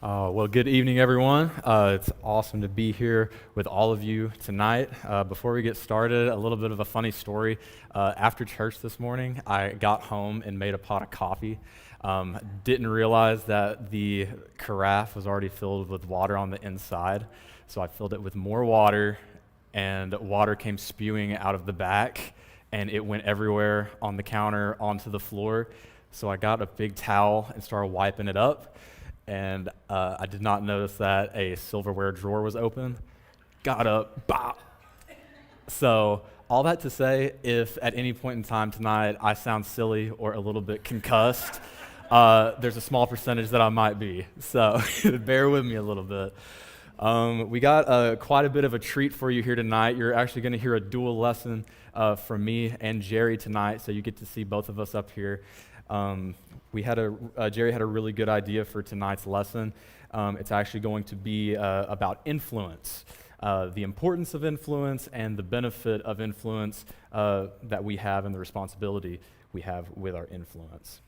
Well, good evening, everyone. It's awesome to be here with all of you tonight. Before we get started, a little bit of a funny story. After church this morning, I got home and made a pot of coffee. Didn't realize that the carafe was already filled with water on the inside, so I filled it with more water, and water came spewing out of the back, and it went everywhere on the counter, onto the floor. So I got a big towel and started wiping it up. And I did not notice that a silverware drawer was open. Got up, bop. So all that to say, if at any point in time tonight I sound silly or a little bit concussed, there's a small percentage that I might be. So bear with me a little bit. We got quite a bit of a treat for you here tonight. You're actually going to hear a dual lesson from me and Jerry tonight, so you get to see both of us up here. Jerry had a really good idea for tonight's lesson. It's actually going to be about influence, the importance of influence and the benefit of influence that we have and the responsibility we have with our influence.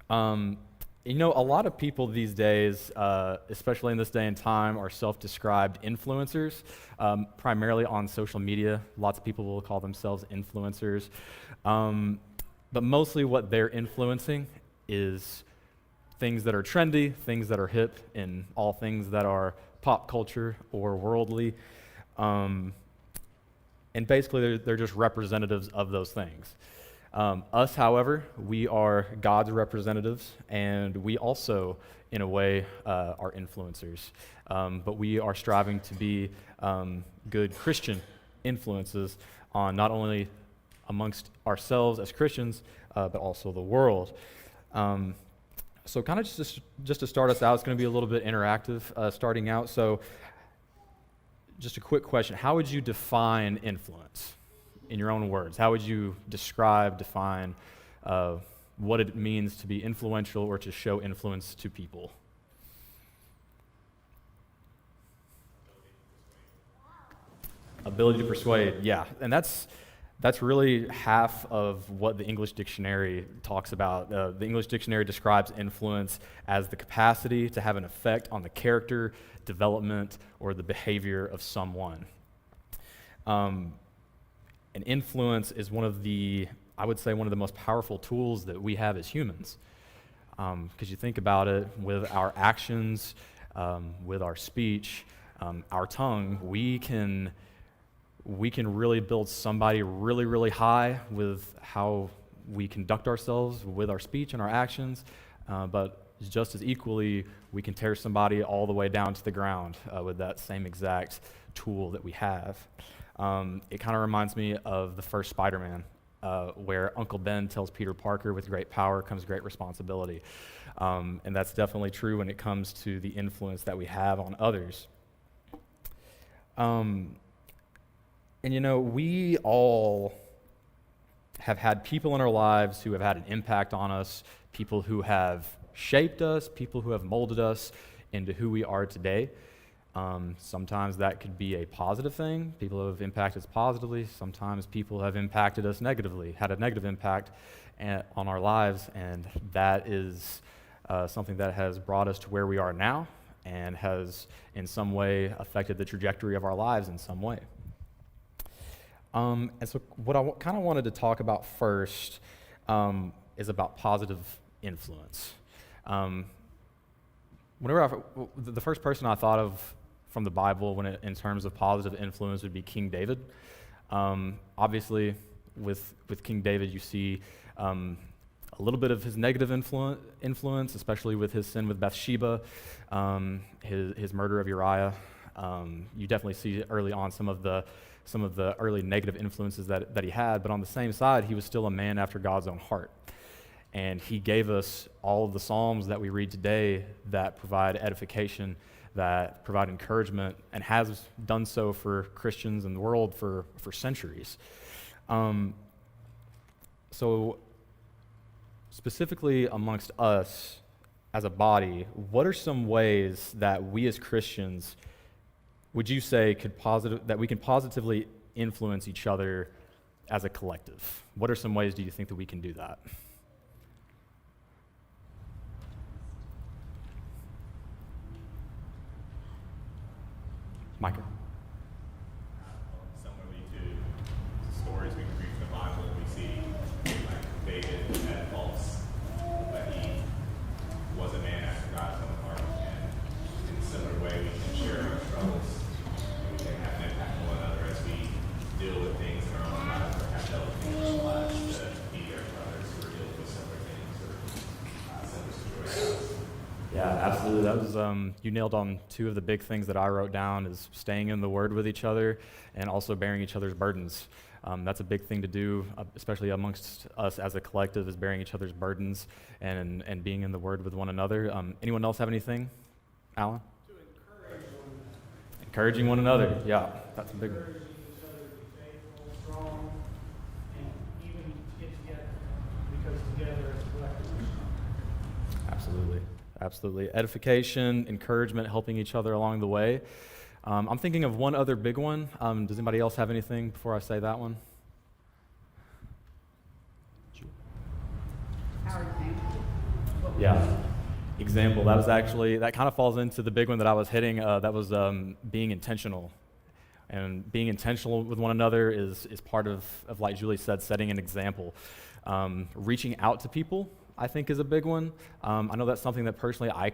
A lot of people these days, especially in this day and time, are self-described influencers, primarily on social media. Lots of people will call themselves influencers. But mostly what they're influencing is things that are trendy, things that are hip, and all things that are pop culture or worldly. And basically, they're just representatives of those things. Us, however, we are God's representatives, and we also, in a way, are influencers. But we are striving to be good Christian influences on not only amongst ourselves as Christians, but also the world. So kind of just to start us out, it's going to be a little bit interactive starting out. So just a quick question. How would you define influence in your own words? How would you define what it means to be influential or to show influence to people? Ability to persuade, yeah. And that's really half of what the English dictionary talks about. The English dictionary describes influence as the capacity to have an effect on the character, development, or the behavior of someone. And influence is one of the most powerful tools that we have as humans. Because you think about it, with our actions, with our speech, our tongue, we can really build somebody really, really high with how we conduct ourselves with our speech and our actions, but just as equally, we can tear somebody all the way down to the ground with that same exact tool that we have. It kind of reminds me of the first Spider-Man, where Uncle Ben tells Peter Parker, with great power comes great responsibility. And that's definitely true when it comes to the influence that we have on others. And we all have had people in our lives who have had an impact on us, people who have shaped us, people who have molded us into who we are today. Sometimes that could be a positive thing. People have impacted us positively. Sometimes people have impacted us negatively, had a negative impact on our lives, and that is something that has brought us to where we are now and has in some way affected the trajectory of our lives in some way. And so what I kind of wanted to talk about first is about positive influence. The first person I thought of from the Bible in terms of positive influence would be King David. Obviously, with King David, you see a little bit of his negative influence, especially with his sin with Bathsheba, his murder of Uriah. You definitely see early on some of the early negative influences that he had, but on the same side, he was still a man after God's own heart. And he gave us all of the Psalms that we read today that provide edification, that provide encouragement, and has done so for Christians in the world for centuries. So specifically amongst us as a body, what are some ways that we as Christians would you say that we can positively influence each other as a collective? What are some ways do you think that we can do that? Micah? Similarly to stories we read in the Bible, we see like David had faults, but he was a man after God's own heart. And in a similar way, we can share our struggles. We can have an impact on one another as we deal with things in our own lives or have dealt with things in our lives to be there for others who are dealing with similar things or similar situations. Yeah, absolutely. That was you nailed on two of the big things that I wrote down: is staying in the Word with each other, and also bearing each other's burdens. That's a big thing to do, especially amongst us as a collective, is bearing each other's burdens and being in the Word with one another. Anyone else have anything, Alan? To encourage one another. Encouraging one another. Yeah, that's a big one. Encouraging each other to be faithful, strong, and even to get together, because together as a collective we're stronger. Absolutely. Absolutely. Edification, encouragement, helping each other along the way. I'm thinking of one other big one. Does anybody else have anything before I say that one? Our example. Yeah. Example. That was actually, that kind of falls into the big one that I was hitting. That was being intentional. And being intentional with one another is part of, like Julie said, setting an example. Reaching out to people, I think, is a big one. I know that's something that personally I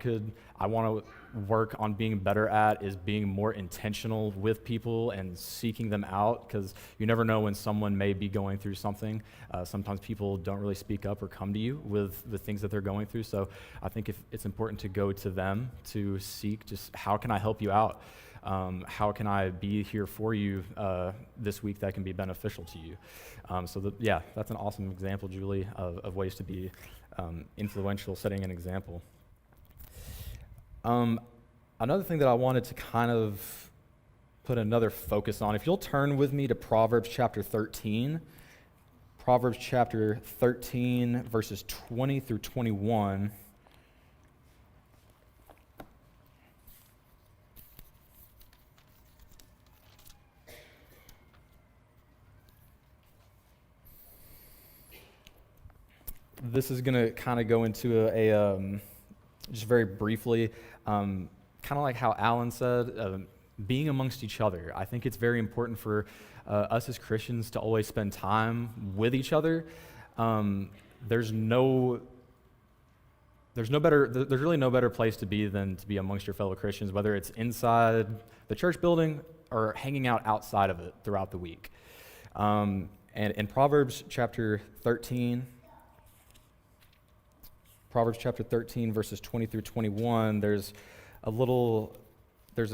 want to work on being better at, is being more intentional with people and seeking them out, because you never know when someone may be going through something. Sometimes people don't really speak up or come to you with the things that they're going through. So I think it's important to go to them to seek just, how can I help you out? How can I be here for you this week that can be beneficial to you? That's an awesome example, Julie, of ways to be influential, setting an example. Another thing that I wanted to kind of put another focus on, if you'll turn with me to Proverbs chapter 13. Proverbs chapter 13, verses 20 through 21. This is going to kind of go into a just very briefly, kind of like how Alan said, being amongst each other. I think it's very important for us as Christians to always spend time with each other. There's really no better place to be than to be amongst your fellow Christians, whether it's inside the church building or hanging out outside of it throughout the week. And in Proverbs chapter 13, verses 20 through 21, there's a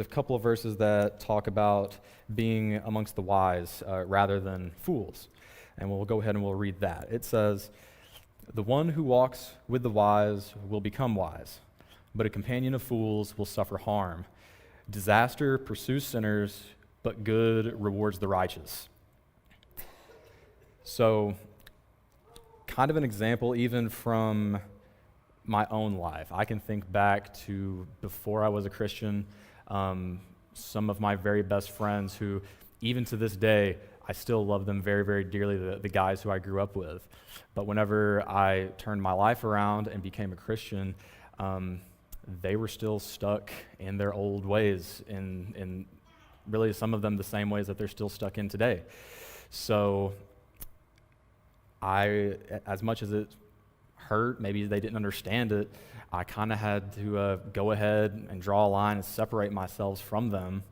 couple of verses that talk about being amongst the wise rather than fools. And we'll go ahead and we'll read that. It says, "The one who walks with the wise will become wise, but a companion of fools will suffer harm. Disaster pursues sinners, but good rewards the righteous." So, kind of an example even from my own life. I can think back to before I was a Christian, some of my very best friends who, even to this day, I still love them very, very dearly, the guys who I grew up with. But whenever I turned my life around and became a Christian, they were still stuck in their old ways, in really some of them the same ways that they're still stuck in today. So as much as it hurt, maybe they didn't understand it, I kind of had to go ahead and draw a line and separate myself from them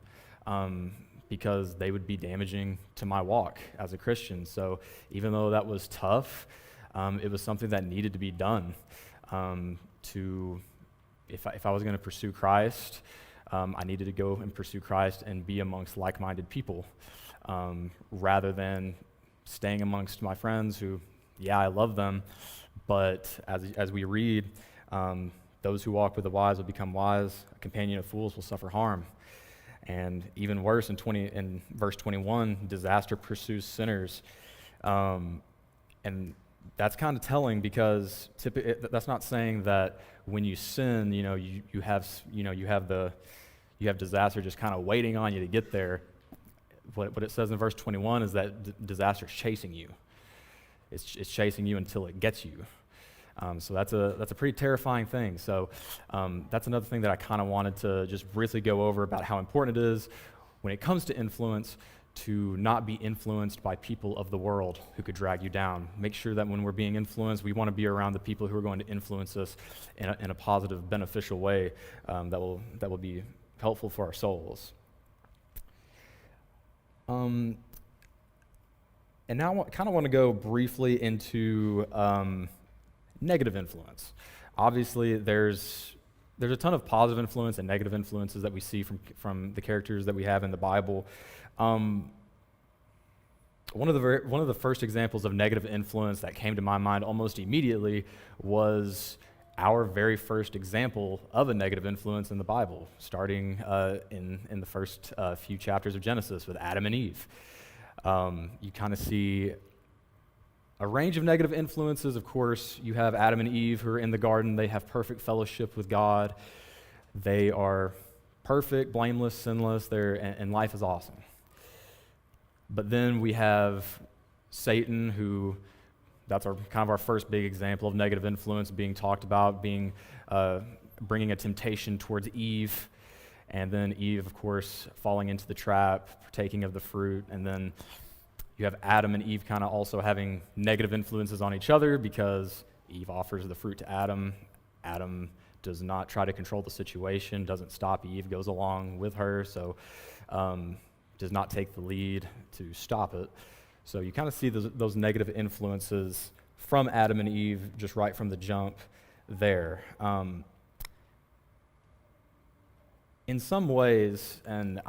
because they would be damaging to my walk as a Christian. So even though that was tough, it was something that needed to be done. If I was going to pursue Christ, I needed to go and pursue Christ and be amongst like-minded people rather than staying amongst my friends who, yeah, I love them, but as we read, those who walk with the wise will become wise. A companion of fools will suffer harm. And even worse, in verse 21, disaster pursues sinners. And that's kind of telling, because that's not saying that when you sin, you have disaster just kind of waiting on you to get there. What it says in verse 21 is that disaster is chasing you. It's chasing you until it gets you. So that's a pretty terrifying thing. So that's another thing that I kind of wanted to just briefly go over about how important it is when it comes to influence, to not be influenced by people of the world who could drag you down. Make sure that when we're being influenced, we want to be around the people who are going to influence us in a positive, beneficial way that will be helpful for our souls. And now I kind of want to go briefly into negative influence. Obviously, there's a ton of positive influence and negative influences that we see from the characters that we have in the Bible. One of the first examples of negative influence that came to my mind almost immediately was our very first example of a negative influence in the Bible, starting in the first few chapters of Genesis with Adam and Eve. You kind of see a range of negative influences. Of course, you have Adam and Eve who are in the garden. They have perfect fellowship with God. They are perfect, blameless, sinless, and life is awesome. But then we have Satan, who that's kind of our first big example of negative influence being talked about, bringing a temptation towards Eve, and then Eve, of course, falling into the trap, partaking of the fruit, and then you have Adam and Eve kind of also having negative influences on each other because Eve offers the fruit to Adam. Adam does not try to control the situation, doesn't stop Eve, goes along with her, so does not take the lead to stop it. So you kind of see those negative influences from Adam and Eve just right from the jump there. In some ways, and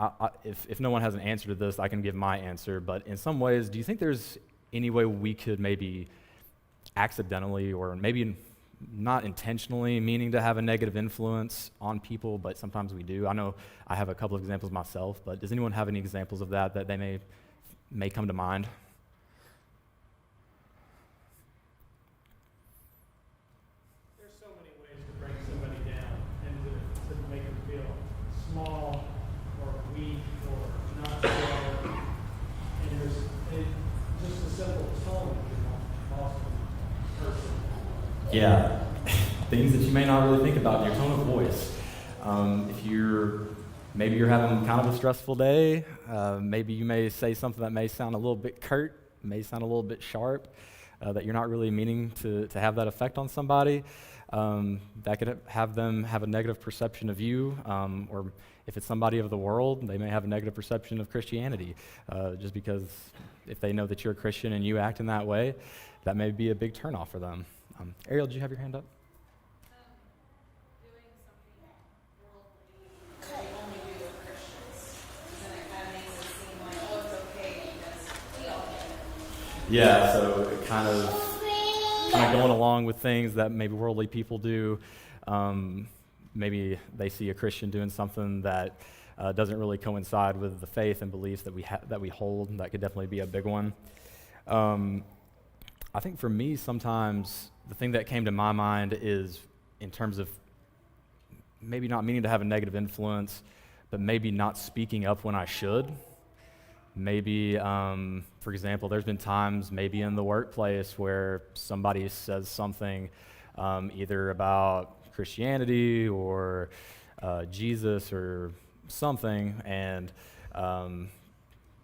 if no one has an answer to this, I can give my answer, but in some ways, do you think there's any way we could maybe accidentally or maybe not intentionally meaning to have a negative influence on people, but sometimes we do? I know I have a couple of examples myself, but does anyone have any examples of that they may come to mind? There's so many ways to bring somebody down and to make them feel small or weak or not strong. And there's just a simple tone can cost a person. Yeah, things that you may not really think about, your tone of voice. If maybe you're having kind of a stressful day, maybe you may say something that may sound a little bit curt, may sound a little bit sharp, that you're not really meaning to have that effect on somebody. That could have them have a negative perception of you, or if it's somebody of the world, they may have a negative perception of Christianity, just because if they know that you're a Christian and you act in that way, that may be a big turnoff for them. Ariel, did you have your hand up? Doing something worldly that we only do with Christians. Then it kind of makes it seem like, oh, it's okay because we all get it. Yeah, so it kind of going along with things that maybe worldly people do. Maybe they see a Christian doing something that doesn't really coincide with the faith and beliefs that we hold. That could definitely be a big one. I think for me, sometimes the thing that came to my mind is in terms of maybe not meaning to have a negative influence, but maybe not speaking up when I should. Maybe, for example, there's been times maybe in the workplace where somebody says something either about Christianity or Jesus or something, and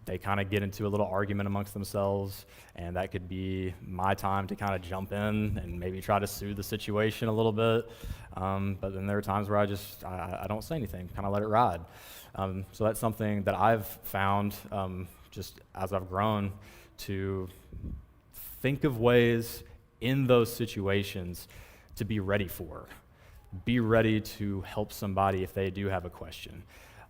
they kind of get into a little argument amongst themselves, and that could be my time to kind of jump in and maybe try to soothe the situation a little bit. But then there are times where I don't say anything, kind of let it ride. So that's something that I've found just as I've grown to think of ways in those situations to be ready for. Be ready to help somebody if they do have a question.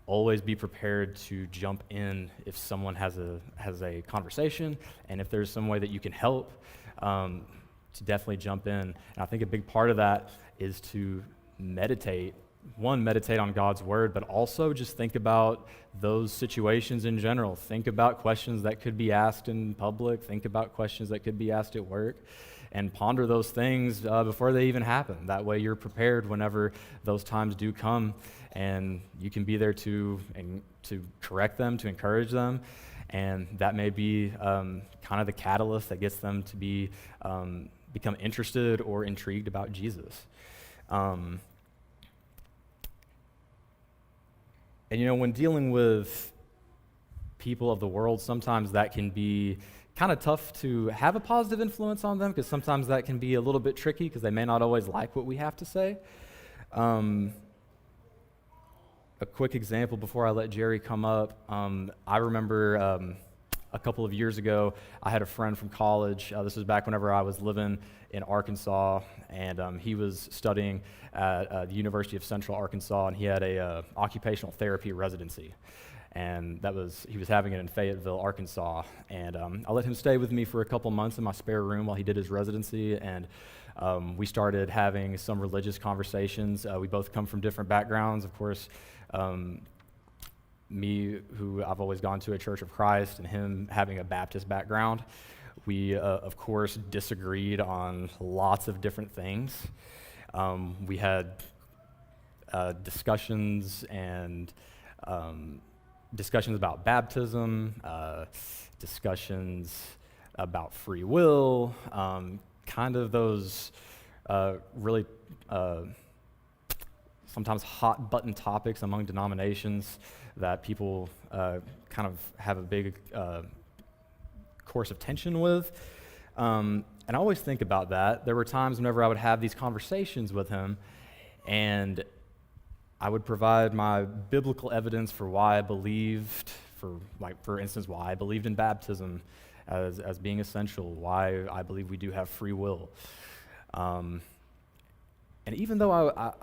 Always be prepared to jump in if someone has a conversation, and if there's some way that you can help, to definitely jump in. And I think a big part of that is to meditate. One, meditate on God's word, but also just think about those situations in general. Think about questions that could be asked in public. Think about questions that could be asked at work, and ponder those things before they even happen. That way you're prepared whenever those times do come, and you can be there to correct them, to encourage them, and that may be kind of the catalyst that gets them to become interested or intrigued about Jesus. And when dealing with people of the world, sometimes that can be kind of tough to have a positive influence on them, because sometimes that can be a little bit tricky because they may not always like what we have to say. A quick example before I let Jerry come up, I remember a couple of years ago, I had a friend from college. This was back whenever I was living in Arkansas, and he was studying at the University of Central Arkansas, and he had a occupational therapy residency. And he was having it in Fayetteville, Arkansas. And I let him stay with me for a couple months in my spare room while he did his residency. And we started having some religious conversations. We both come from different backgrounds, of course. Me, who I've always gone to a Church of Christ, and him having a Baptist background. We, of course, disagreed on lots of different things. We had discussions about baptism, discussions about free will, kind of those really sometimes hot button topics among denominations that people kind of have a big course of tension with. And I always think about that. There were times whenever I would have these conversations with him, and I would provide my biblical evidence for why I believed, for instance, why I believed in baptism as being essential, why I believe we do have free will. And even though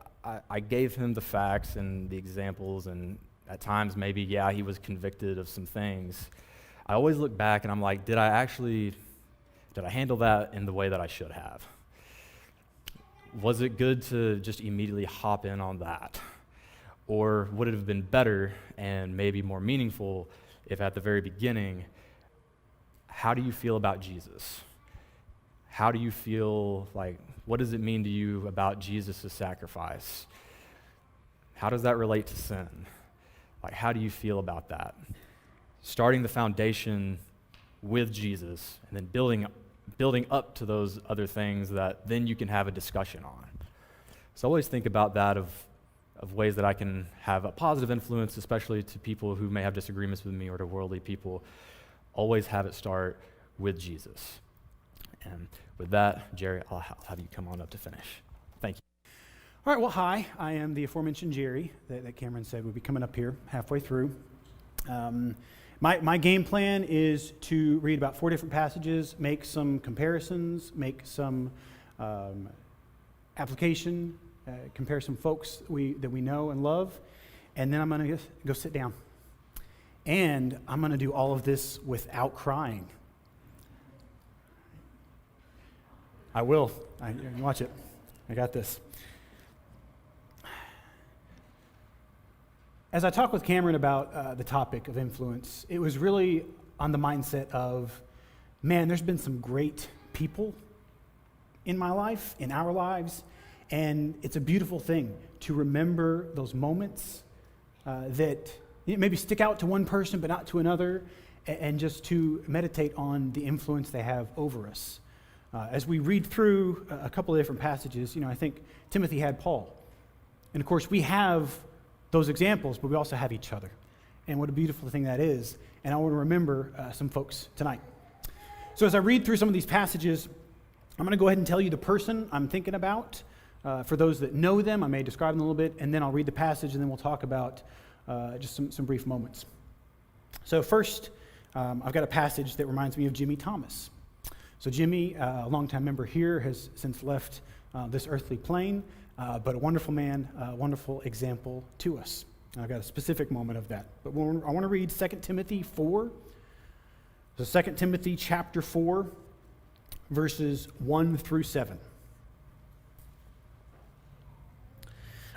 I gave him the facts and the examples, and at times maybe, yeah, he was convicted of some things, I always look back and I'm like, did I handle that in the way that I should have? Was it good to just immediately hop in on that? Or would it have been better and maybe more meaningful if at the very beginning, how do you feel about Jesus? How do you feel, what does it mean to you about Jesus' sacrifice? How does that relate to sin? How do you feel about that? Starting the foundation with Jesus and then building up to those other things that then you can have a discussion on. So I always think about that of ways that I can have a positive influence, especially to people who may have disagreements with me or to worldly people. Always have it start with Jesus. And with that, Jerry, I'll have you come on up to finish. Thank you. All right, well, hi. I am the aforementioned Jerry that Cameron said would be coming up here halfway through. My game plan is to read about 4 different passages, make some comparisons, make some application, compare some folks that we know and love, and then I'm going to go sit down. And I'm going to do all of this without crying. I will. Watch it. I got this. As I talked with Cameron about the topic of influence, it was really on the mindset of, man, there's been some great people in my life, in our lives, and it's a beautiful thing to remember those moments that maybe stick out to one person but not to another, and just to meditate on the influence they have over us. As we read through a couple of different passages, I think Timothy had Paul. And of course, we have those examples, but we also have each other. And what a beautiful thing that is. And I want to remember some folks tonight. So as I read through some of these passages, I'm going to go ahead and tell you the person I'm thinking about. For those that know them, I may describe them a little bit, and then I'll read the passage, and then we'll talk about just some brief moments. So first, I've got a passage that reminds me of Jimmy Thomas. So Jimmy, a longtime member here, has since left this earthly plane, but a wonderful man, a wonderful example to us. I've got a specific moment of that. But I want to read 2 Timothy 4. So 2 Timothy chapter 4, verses 1 through 7.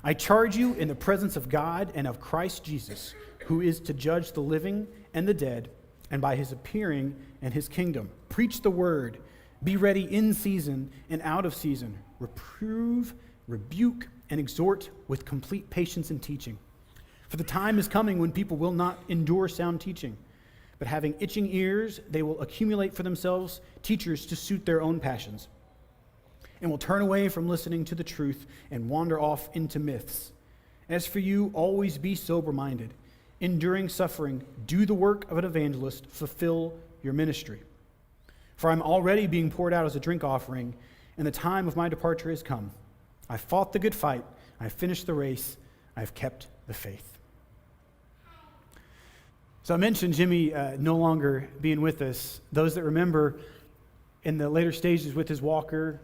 I charge you in the presence of God and of Christ Jesus, who is to judge the living and the dead, and by his appearing and his kingdom. Preach the word. Be ready in season and out of season. Reprove, rebuke, and exhort with complete patience and teaching. For the time is coming when people will not endure sound teaching, but having itching ears, they will accumulate for themselves teachers to suit their own passions, and will turn away from listening to the truth and wander off into myths. As for you, always be sober-minded, enduring suffering, do the work of an evangelist, fulfill your ministry. For I'm already being poured out as a drink offering, and the time of my departure has come. I fought the good fight, I have finished the race, I have kept the faith. So I mentioned Jimmy no longer being with us. Those that remember in the later stages with his walker,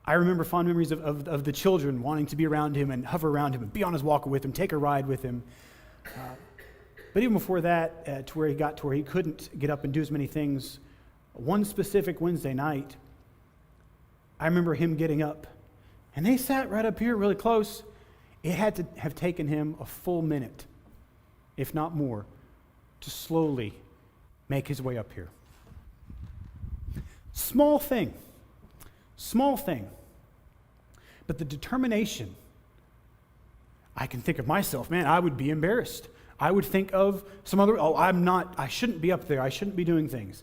I remember fond memories of the children wanting to be around him and hover around him and be on his walker with him, take a ride with him. But even before that, to where he got to where he couldn't get up and do as many things, one specific Wednesday night, I remember him getting up, and they sat right up here really close. It had to have taken him a full minute, if not more, to slowly make his way up here. Small thing, but the determination. I can think of myself, man, I would be embarrassed. I would think of some other, I shouldn't be up there, I shouldn't be doing things.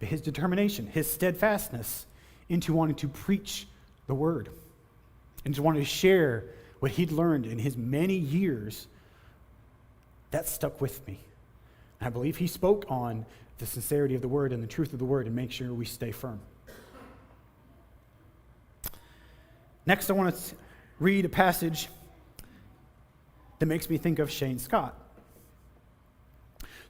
But his determination, his steadfastness into wanting to preach the word and to wanting to share what he'd learned in his many years, that stuck with me. And I believe he spoke on the sincerity of the word and the truth of the word and make sure we stay firm. Next, I want to read a passage that makes me think of Shane Scott.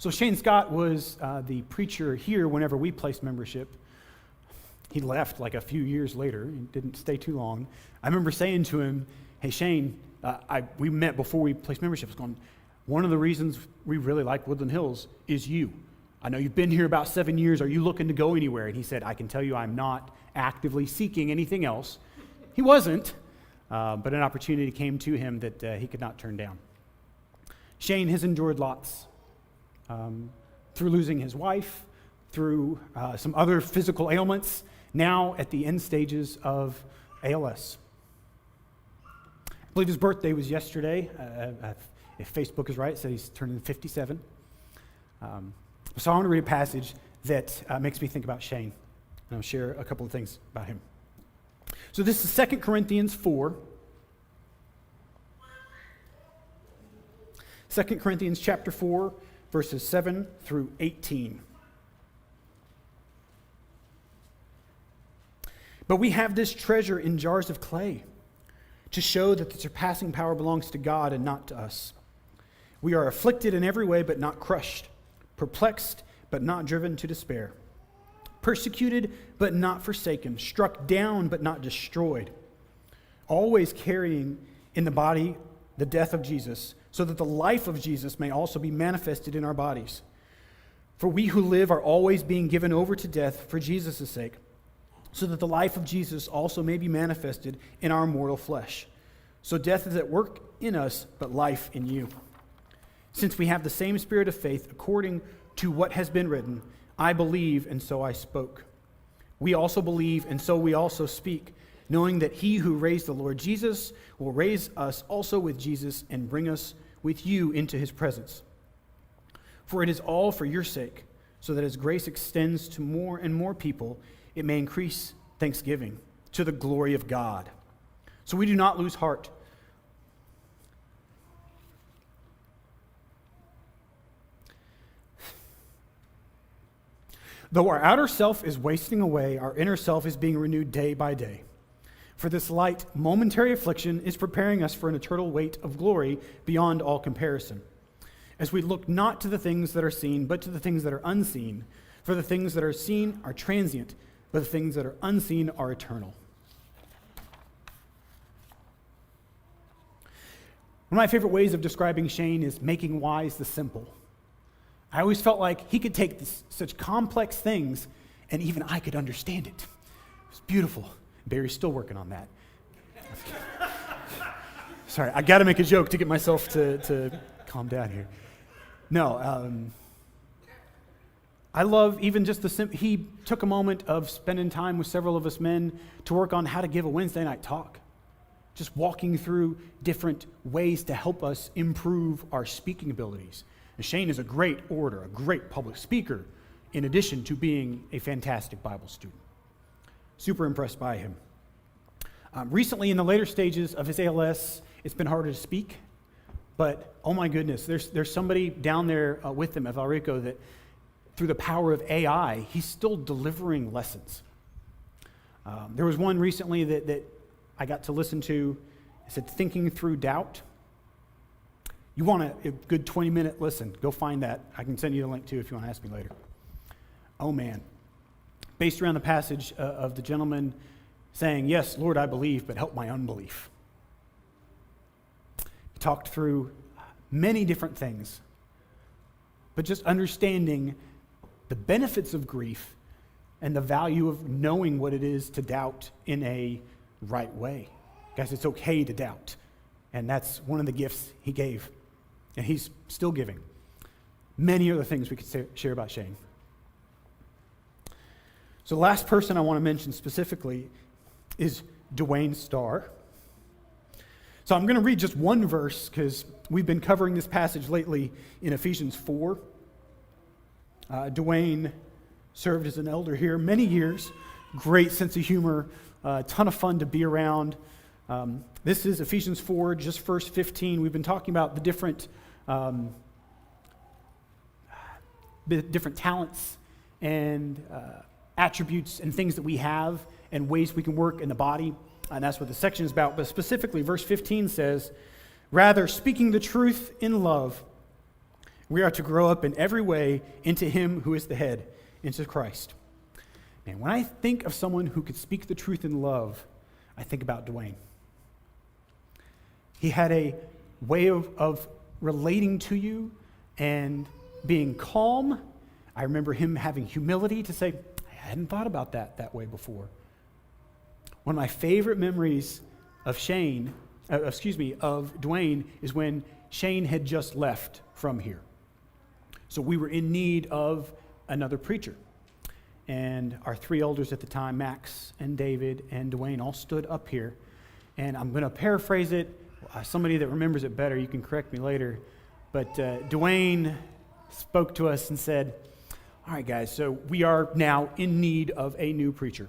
So Shane Scott was the preacher here whenever we placed membership. He left like a few years later. He didn't stay too long. I remember saying to him, hey, Shane, we met before we placed membership. I was going, one of the reasons we really like Woodland Hills is you. I know you've been here about 7 years. Are you looking to go anywhere? And he said, I can tell you I'm not actively seeking anything else. He wasn't, but an opportunity came to him that he could not turn down. Shane has endured lots. Through losing his wife, through some other physical ailments, now at the end stages of ALS. I believe his birthday was yesterday. If Facebook is right, it said he's turning 57. So I want to read a passage that makes me think about Shane, and I'll share a couple of things about him. So this is 2 Corinthians 4. 2 Corinthians chapter 4, verses 7 through 18. But we have this treasure in jars of clay to show that the surpassing power belongs to God and not to us. We are afflicted in every way but not crushed, perplexed but not driven to despair, persecuted but not forsaken, struck down but not destroyed, always carrying in the body the death of Jesus, so that the life of Jesus may also be manifested in our bodies. For we who live are always being given over to death for Jesus' sake, so that the life of Jesus also may be manifested in our mortal flesh. So death is at work in us, but life in you. Since we have the same spirit of faith, according to what has been written, I believe, and so I spoke. We also believe, and so we also speak, knowing that he who raised the Lord Jesus will raise us also with Jesus and bring us with you into his presence. For it is all for your sake, so that as grace extends to more and more people, it may increase thanksgiving to the glory of God. So we do not lose heart. Though our outer self is wasting away, our inner self is being renewed day by day. For this light, momentary affliction is preparing us for an eternal weight of glory beyond all comparison, as we look not to the things that are seen, but to the things that are unseen. For the things that are seen are transient, but the things that are unseen are eternal. One of my favorite ways of describing Shane is making wise the simple. I always felt like he could take such complex things, and even I could understand it. It was beautiful. Barry's still working on that. Sorry, I got to make a joke to get myself to calm down here. No, I love even just he took a moment of spending time with several of us men to work on how to give a Wednesday night talk. Just walking through different ways to help us improve our speaking abilities. And Shane is a great orator, a great public speaker, in addition to being a fantastic Bible student. Super impressed by him. Recently, in the later stages of his ALS, it's been harder to speak. But, oh my goodness, there's somebody down there with them at Valrico that through the power of AI, he's still delivering lessons. There was one recently that I got to listen to. It said, Thinking Through Doubt. You want a good 20-minute listen, go find that. I can send you the link too if you want to ask me later. Oh man. Based around the passage of the gentleman saying, yes, Lord, I believe, but help my unbelief. He talked through many different things, but just understanding the benefits of grief and the value of knowing what it is to doubt in a right way. Guys, it's okay to doubt. And that's one of the gifts he gave. And he's still giving. Many other things we could share about Shane. So the last person I want to mention specifically is Dwayne Starr. So I'm going to read just one verse because we've been covering this passage lately in Ephesians 4. Dwayne served as an elder here many years. Great sense of humor, a ton of fun to be around. This is Ephesians 4, just verse 15. We've been talking about the different talents and attributes and things that we have and ways we can work in the body. And that's what the section is about. But specifically, verse 15 says, rather, speaking the truth in love, we are to grow up in every way into him who is the head, into Christ. And when I think of someone who could speak the truth in love, I think about Dwayne. He had a way of relating to you and being calm. I remember him having humility to say, I hadn't thought about that way before. One of my favorite memories of Dwayne is when Shane had just left from here. So we were in need of another preacher. And our three elders at the time, Max and David and Dwayne, all stood up here. And I'm going to paraphrase it. Somebody that remembers it better, you can correct me later. But Dwayne spoke to us and said, all right, guys, so we are now in need of a new preacher.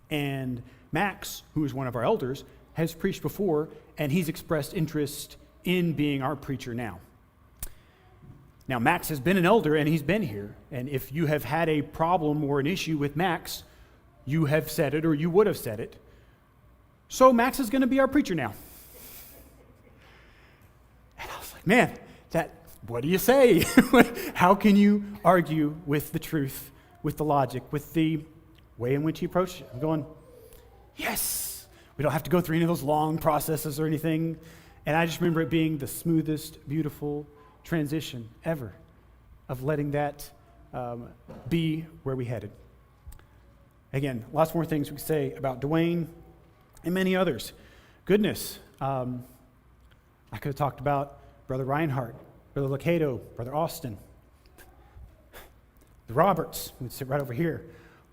And Max, who is one of our elders, has preached before, and he's expressed interest in being our preacher now. Now, Max has been an elder, and he's been here. And if you have had a problem or an issue with Max, you have said it, or you would have said it. So Max is going to be our preacher now. And I was like, man, what do you say? How can you argue with the truth, with the logic, with the way in which he approached it? I'm going, yes. We don't have to go through any of those long processes or anything. And I just remember it being the smoothest, beautiful transition ever of letting that be where we headed. Again, lots more things we could say about Dwayne and many others. Goodness, I could have talked about Brother Reinhardt, Brother Locato, Brother Austin, the Roberts, who would sit right over here.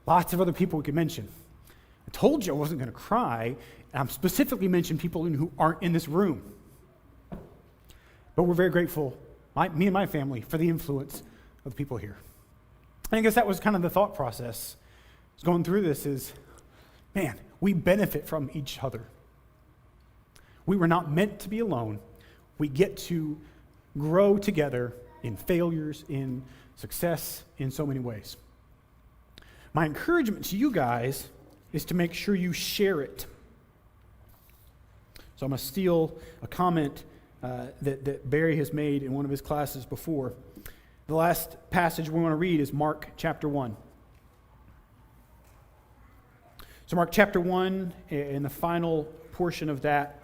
Lots of other people we could mention. I told you I wasn't going to cry. I'm specifically mentioning people who aren't in this room. But we're very grateful, me and my family, for the influence of the people here. And I guess that was kind of the thought process. Going through this is, man, we benefit from each other. We were not meant to be alone. We get to grow together in failures, in success, in so many ways. My encouragement to you guys is to make sure you share it. So I'm going to steal a comment that Barry has made in one of his classes before. The last passage we want to read is Mark chapter 1. So Mark chapter 1, in the final portion of that,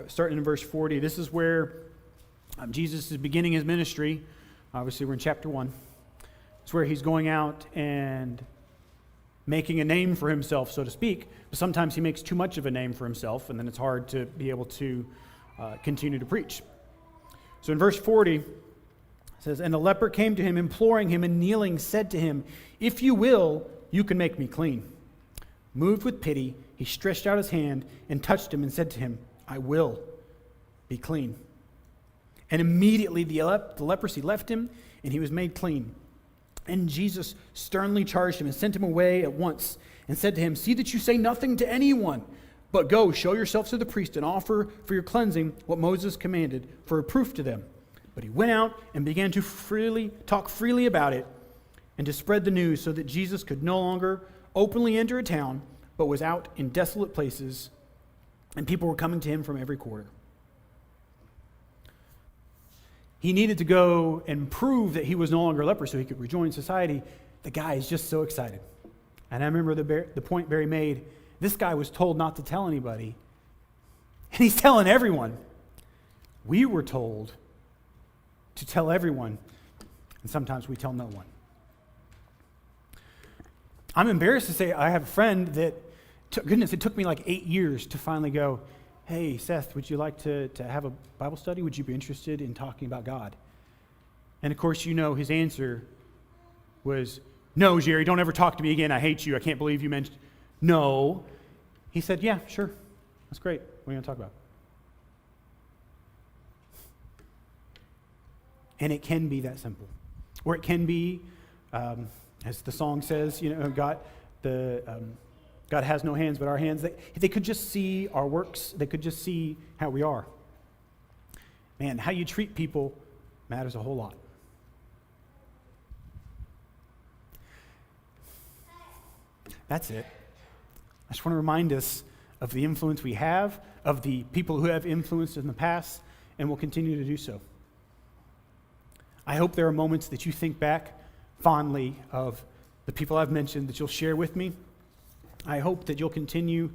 starting in verse 40, this is where Jesus is beginning his ministry. Obviously, we're in chapter 1. It's where he's going out and making a name for himself, so to speak. But sometimes he makes too much of a name for himself, and then it's hard to be able to continue to preach. So in verse 40, it says, and the leper came to him, imploring him, and kneeling said to him, if you will, you can make me clean. Moved with pity, he stretched out his hand and touched him and said to him, I will be clean. And immediately the leprosy left him, and he was made clean. And Jesus sternly charged him and sent him away at once and said to him, see that you say nothing to anyone, But go, show yourselves to the priest and offer for your cleansing what Moses commanded for a proof to them. But he went out and began to talk freely about it and to spread the news so that Jesus could no longer openly enter a town, but was out in desolate places, and people were coming to him from every quarter. He needed to go and prove that he was no longer a leper so he could rejoin society. The guy is just so excited. And I remember the point Barry made. This guy was told not to tell anybody, and he's telling everyone. We were told to tell everyone, and sometimes we tell no one. I'm embarrassed to say I have a friend that, goodness, it took me like 8 years to finally go, hey, Seth, would you like to have a Bible study? Would you be interested in talking about God? And of course, you know his answer was, no, Jerry, don't ever talk to me again. I hate you. I can't believe you mentioned. No. He said, yeah, sure. That's great. What are you going to talk about? And it can be that simple. Or it can be, as the song says, God has no hands but our hands. They could just see our works. They could just see how we are. Man, how you treat people matters a whole lot. That's it. I just want to remind us of the influence we have, of the people who have influenced in the past, and will continue to do so. I hope there are moments that you think back fondly of the people I've mentioned that you'll share with me. I hope that you'll continue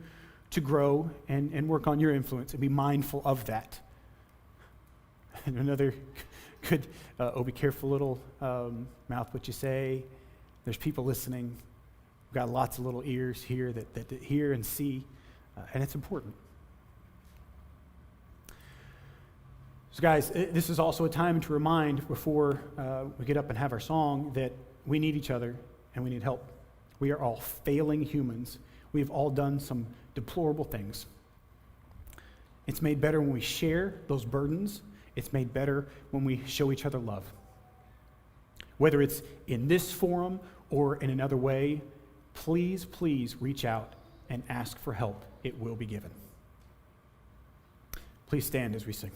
to grow and work on your influence and be mindful of that. And another good, be careful little mouth what you say. There's people listening. We've got lots of little ears here that hear and see, and it's important. So guys, this is also a time to remind before we get up and have our song that we need each other and we need help. We are all failing humans. We have all done some deplorable things. It's made better when we share those burdens. It's made better when we show each other love. Whether it's in this forum or in another way, please reach out and ask for help. It will be given. Please stand as we sing.